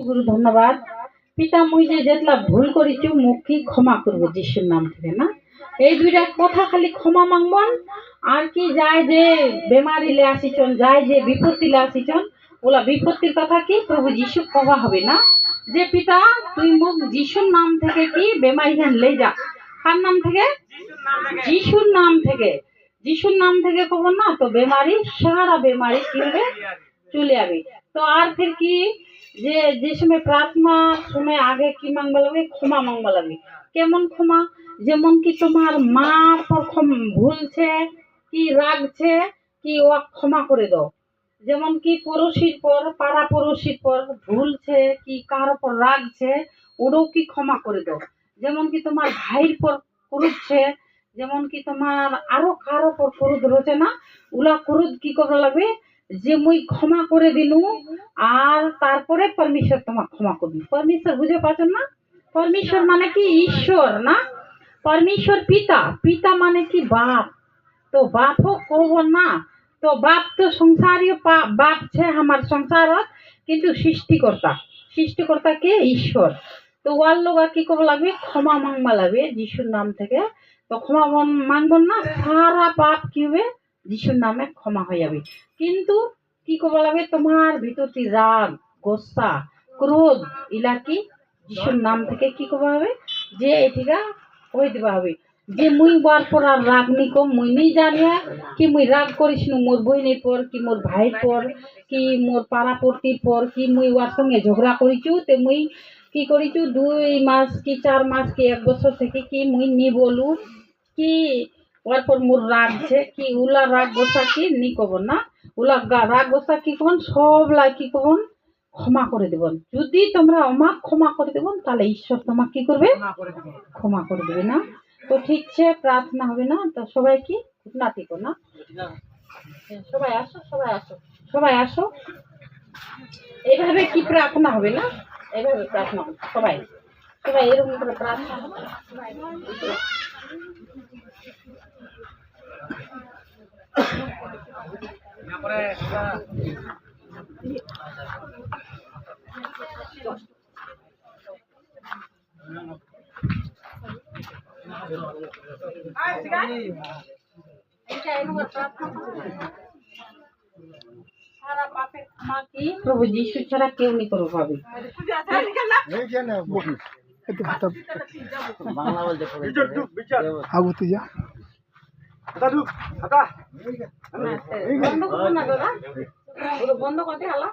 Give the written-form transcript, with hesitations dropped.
গুরু ধন্যবাদ। পিতা মুই যে যেতলা ভুল করেছি মুখ কি ক্ষমা করবো যিশুর নাম থেকে না। এই দুইটা কথা খালি ক্ষমা মাংবন। আর কি যায় যে বেমারিলে আসিছন, যায় যে বিপত্তিলে আসিছন, ওলা বিপত্তির কথা কি প্রভু যিশু কবা হবে না। যে পিতা তুই মুখ যিশুর নাম থেকে কি বেমারি হ্যান লে যা। কার নাম থেকে? যিশুর নাম থেকে। যিশুর নাম থেকে কব না তো বেমারি, সারা বেমারি কি হবে? চলে যাবে। তো আর ফির কি যে সময় প্রার্থনা সময় আগে কি মাংবা লাগবে? ক্ষমা মাংবা লাগবে। কেমন ক্ষমা? যেমন কি তোমার মা প্রথম ভুলছে কি রাগছে কি ও ক্ষমা করে দাও। যেমন কি পড়োশির পর, পাড়া পড়োশির পর ভুলছে কি কার উপর রাগছে, ওরও কি ক্ষমা করে দাও। যেমন কি তোমার ভাইয়ের পর করুচ্ছে, যেমন কি তোমার আরো কার উপর ক্রোধ রয়েছে না, ওলা ক্রোধ কি করা লাগবে? যে মুই ক্ষমা করে দিনু, আর তারপরে পরমেশ্বর তোমার ক্ষমা করবি। পরমেশ্বর বুঝে পাচ্ছেন না? পরমেশ্বর মানে কি ঈশ্বর না। পরমেশ্বর পিতা, পিতা মানে কি বাপ। তো बाप हो कहो ना। तो बाप तो संसारीय बाप छे हमार संसार, किंतु सृष्टिकर्ता, सृष्टिकर्ता के ईश्वर। तो ওয়ার লোক কি করবো লাগবে? ক্ষমা মাংবা লাগবে যিশুর নাম থেকে। তো ক্ষমা মাংব না, সারা পাপ কি হবে? যিশুর নামে ক্ষমা হয়ে যাবে। কিন্তু কি করবো লাগবে? তোমার ভিতরটি রাগ, গোসা, ক্রোধ ইলা কি যিশুর নাম থেকে কি করবো হবে? যে এটিকা হয়ে দিবা হবে। যে মুই বার পর আর রাগ নি কম, মুই নি জানিয়া কি মুই রাগ করিস নু মোর বইনের পর কি মোর ভাইয়ের পর কি মোর পাড়া পড়তির পর কি মুই ওর সঙ্গে ঝগড়া করিছু। তে মুই কি করিছু 2 মাস কি 4 মাস কি 1 বছর থেকে কি মুই নি বলু কি ওর পর মোর রাগছে কি উলা রাগ গোসা কি নি কব না। উলা রাগ গোসা কি কবন সবলা কি কবন ক্ষমা করে দেবেন। যদি তোমরা আমাক ক্ষমা করে দেবেন তাহলে ঈশ্বর তোমাকে কি করবে? ক্ষমা করে দেবে না। তো ঠিক আছে, প্রার্থনা হবে না। তো সবাই কি নাতি কর না, সবাই আসো, সবাই আসো, সবাই আসো। এইভাবে কি প্রার্থনা হবে না, এইভাবে প্রার্থনা হবে। সবাই সবাই এরকম করে প্রার্থনা হবে। সারা পাপের ক্ষমা কি প্রভু যিশু ছাড়া কেউ নি করবো ভাবে। বন্ধ করতে হালা।